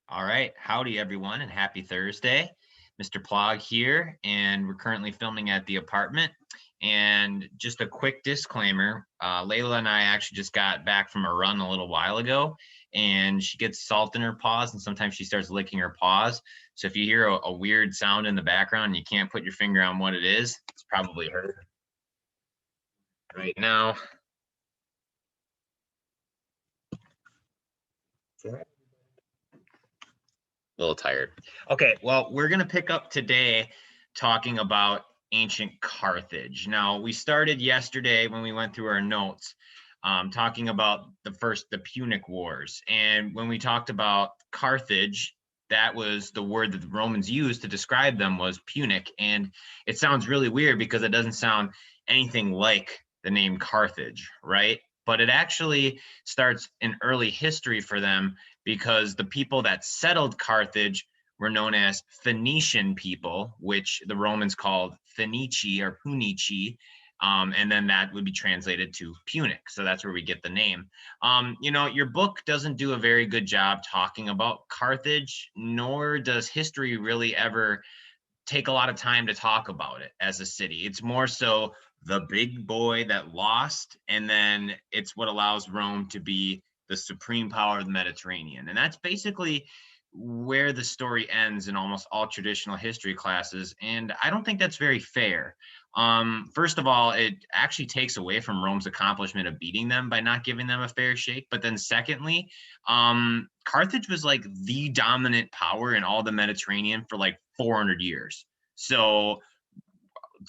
All right. Howdy, everyone, and happy Thursday. Mr. Plog here, and we're currently filming at the apartment. And just a quick disclaimer, Layla and I actually just got back from a run a little while ago, and she gets salt in her paws, and sometimes she starts licking her paws. So if you hear a weird sound in the background and you can't put your finger on what it is, it's probably her right now. A little tired. Okay, well, we're going to pick up today talking about ancient Carthage. Now, we started yesterday when we went through our notes talking about the Punic Wars. And when we talked about Carthage, that was the word that the Romans used to describe them was Punic. And it sounds really weird because it doesn't sound anything like the name Carthage, right? But it actually starts in early history for them because the people that settled Carthage were known as Phoenician people, which the Romans called Phoenici or Punici. And then that would be translated to Punic. So that's where we get the name. Your book doesn't do a very good job talking about Carthage, nor does history really ever take a lot of time to talk about it as a city. It's more so the big boy that lost, and then it's what allows Rome to be the supreme power of the Mediterranean. And that's basically where the story ends in almost all traditional history classes. And I don't think that's very fair. First of all, it actually takes away from Rome's accomplishment of beating them by not giving them a fair shake. But then, secondly, Carthage was like the dominant power in all the Mediterranean for like 400 years. So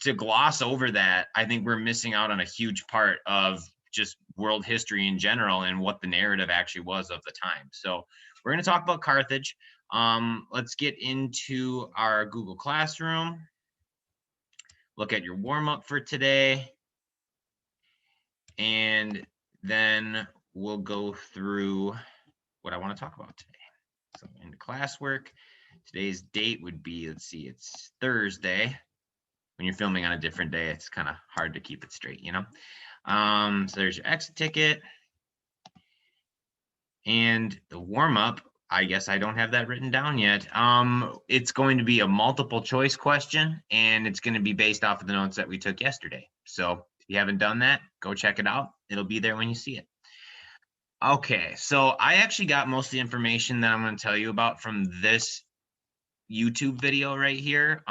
to gloss over that, I think we're missing out on a huge part of just world history in general and what the narrative actually was of the time. So we're going to talk about Carthage. Let's get into our Google Classroom. Look at your warm up for today. And then we'll go through what I want to talk about today. So into classwork, today's date would be, let's see, it's Thursday. When you're filming on a different day, it's kind of hard to keep it straight, you know? So there's your exit ticket. And the warm-up, I guess I don't have that written down yet. It's going to be a multiple choice question, and it's going to be based off of the notes that we took yesterday. So if you haven't done that, go check it out. It'll be there when you see it. Okay, so I actually got most of the information that I'm going to tell you about from this YouTube video right here.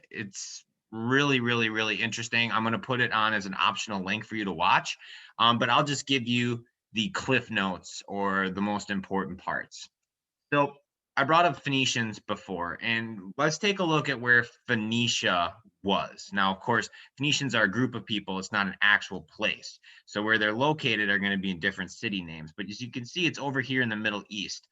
It's really, really, really interesting. I'm going to put it on as an optional link for you to watch, but I'll just give you the cliff notes or the most important parts. So I brought up Phoenicians before, and let's take a look at where Phoenicia was. Now, of course, Phoenicians are a group of people. It's not an actual place. So where they're located are going to be in different city names. But as you can see, it's over here in the Middle East.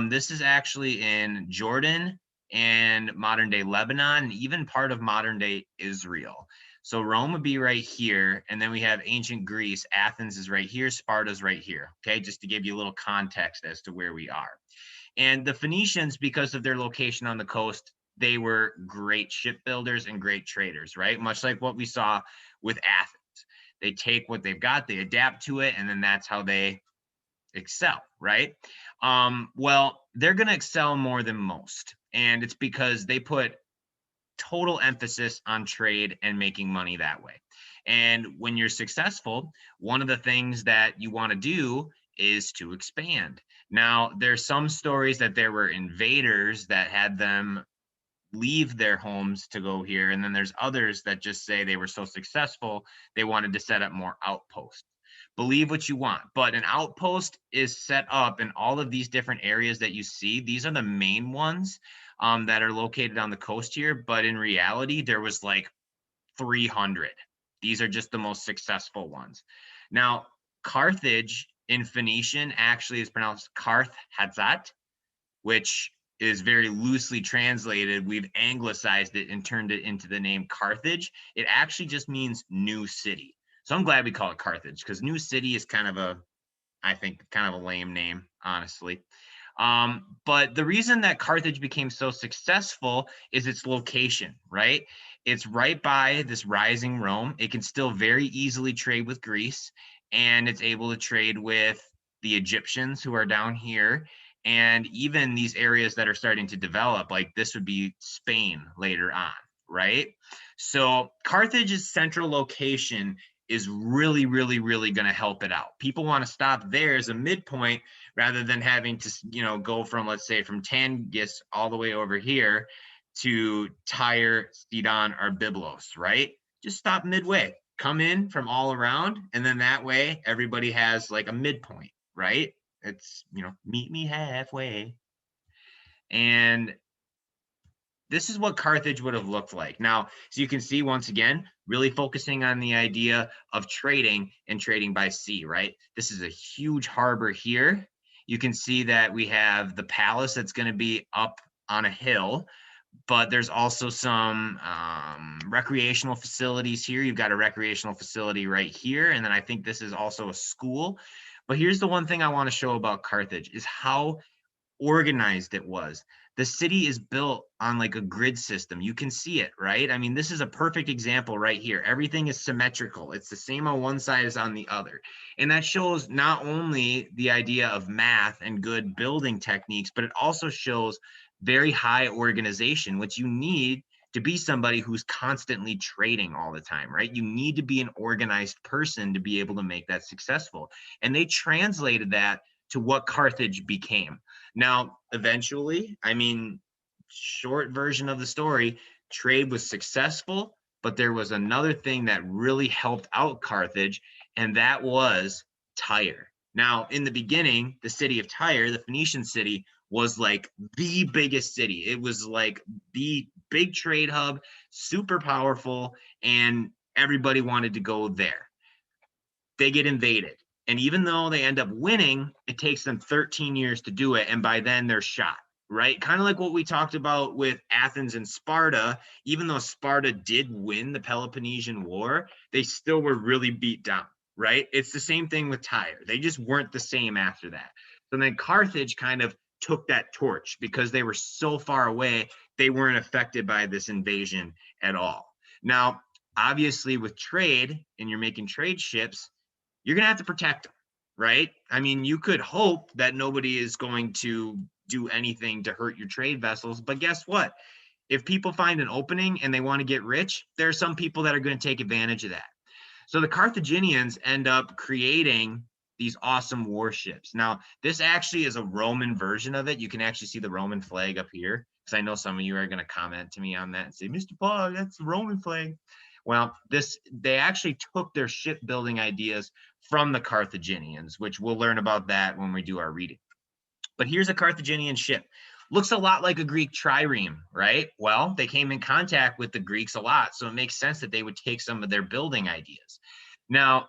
This is actually in Jordan and modern day Lebanon, and even part of modern day Israel. So Rome would be right here, and then we have ancient Greece. Athens is right here, Sparta's right here. Okay, just to give you a little context as to where we are. And the Phoenicians, because of their location on the coast, they were great shipbuilders and great traders, right? Much like what we saw with Athens. They take what they've got, they adapt to it, and then that's how they excel, right? Well, they're going to excel more than most. And it's because they put total emphasis on trade and making money that way. And when you're successful, one of the things that you want to do is to expand. Now, there's some stories that there were invaders that had them leave their homes to go here. And then there's others that just say they were so successful, they wanted to set up more outposts. Believe what you want, but an outpost is set up in all of these different areas that you see. These are the main ones that are located on the coast here, but in reality, there was like 300. These are just the most successful ones. Now, Carthage in Phoenician actually is pronounced Karth Hatzat, which is very loosely translated. We've anglicized it and turned it into the name Carthage. It actually just means new city. So I'm glad we call it Carthage because new city is kind of a lame name, honestly. But the reason that Carthage became so successful is its location, right? It's right by this rising Rome. It can still very easily trade with Greece, and it's able to trade with the Egyptians who are down here. And even these areas that are starting to develop, like this would be Spain later on, right? So Carthage's central location is really, really, really going to help it out. People want to stop there as a midpoint rather than having to, go from, let's say, from Tangis all the way over here to Tyre, Sidon, or Byblos, right? Just stop midway, come in from all around, and then that way everybody has like a midpoint, right? It's, meet me halfway. And this is what Carthage would have looked like. Now, so you can see once again, really focusing on the idea of trading and trading by sea, right? This is a huge harbor here. You can see that we have the palace that's going to be up on a hill, but there's also some recreational facilities here. You've got a recreational facility right here. And then I think this is also a school. But here's the one thing I want to show about Carthage is how organized it was. The city is built on like a grid system. You can see it, right? I mean, this is a perfect example right here. Everything is symmetrical. It's the same on one side as on the other. And that shows not only the idea of math and good building techniques, but it also shows very high organization, which you need to be somebody who's constantly trading all the time, right? You need to be an organized person to be able to make that successful. And they translated that to what Carthage became. Now, eventually, I mean, short version of the story, trade was successful, but there was another thing that really helped out Carthage, and that was Tyre. Now, in the beginning, the city of Tyre, the Phoenician city, was like the biggest city. It was like the big trade hub, super powerful, and everybody wanted to go there. They get invaded. And even though they end up winning, it takes them 13 years to do it. And by then they're shot, right? Kind of like what we talked about with Athens and Sparta. Even though Sparta did win the Peloponnesian War, they still were really beat down, right? It's the same thing with Tyre. They just weren't the same after that. So then Carthage kind of took that torch because they were so far away, they weren't affected by this invasion at all. Now, obviously, with trade, and you're making trade ships, you're going to have to protect them, right? I mean, you could hope that nobody is going to do anything to hurt your trade vessels, but guess what? If people find an opening and they want to get rich, there are some people that are going to take advantage of that. So the Carthaginians end up creating these awesome warships. Now, this actually is a Roman version of it. You can actually see the Roman flag up here, because I know some of you are going to comment to me on that and say, Mr. Paul, that's the Roman flag. Well, they actually took their shipbuilding ideas from the Carthaginians, which we'll learn about that when we do our reading. But here's a Carthaginian ship. Looks a lot like a Greek trireme, right? Well, they came in contact with the Greeks a lot, so it makes sense that they would take some of their building ideas. Now,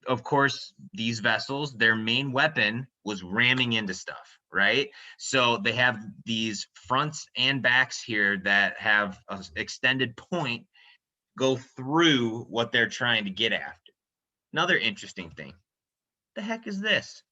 of course, these vessels, their main weapon was ramming into stuff, right? So they have these fronts and backs here that have an extended point go through what they're trying to get after. Another interesting thing. The heck is this?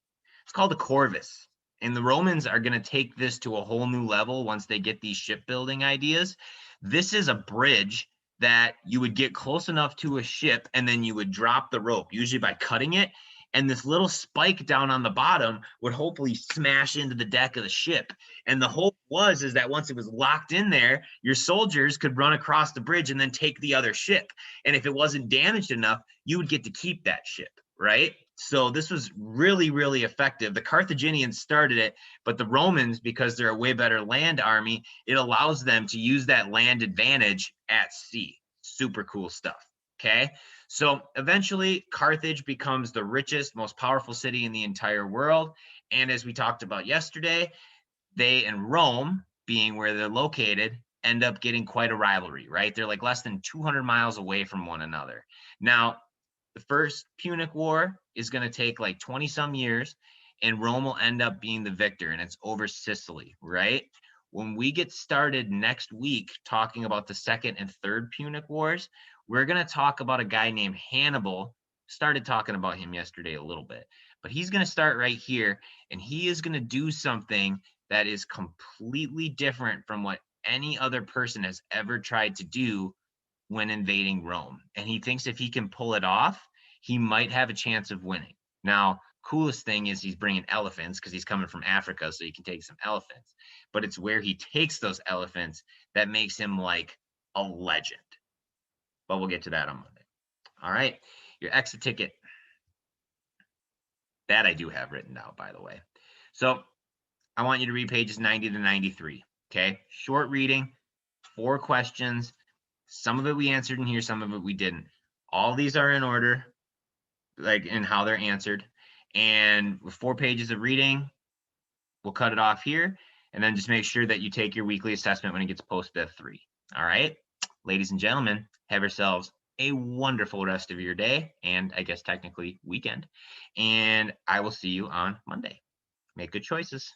It's called a corvus. And the Romans are going to take this to a whole new level once they get these shipbuilding ideas. This is a bridge that you would get close enough to a ship and then you would drop the rope, usually by cutting it. And this little spike down on the bottom would hopefully smash into the deck of the ship. And the hope is that once it was locked in there, your soldiers could run across the bridge and then take the other ship. And if it wasn't damaged enough, you would get to keep that ship, right? So this was really, really effective. The Carthaginians started it, but the Romans, because they're a way better land army, it allows them to use that land advantage at sea. Super cool stuff. Okay. So eventually, Carthage becomes the richest, most powerful city in the entire world. And as we talked about yesterday, they and Rome, being where they're located, end up getting quite a rivalry, right? They're like less than 200 miles away from one another. Now, the first Punic War is going to take like 20 some years, and Rome will end up being the victor, and it's over Sicily, right? When we get started next week talking about the second and third Punic Wars, we're going to talk about a guy named Hannibal. Started talking about him yesterday a little bit, but he's going to start right here, and he is going to do something that is completely different from what any other person has ever tried to do when invading Rome. And he thinks if he can pull it off, he might have a chance of winning. Now, coolest thing is he's bringing elephants because he's coming from Africa, so he can take some elephants. But it's where he takes those elephants that makes him like a legend. But we'll get to that on Monday. All right, your exit ticket. That I do have written down, by the way. So I want you to read pages 90 to 93. Okay, short reading, 4 questions. Some of it we answered in here, some of it we didn't. All these are in order, like in how they're answered. And with 4 pages of reading, we'll cut it off here. And then just make sure that you take your weekly assessment when it gets posted at 3. All right, ladies and gentlemen, have yourselves a wonderful rest of your day, and I guess technically weekend. And I will see you on Monday. Make good choices.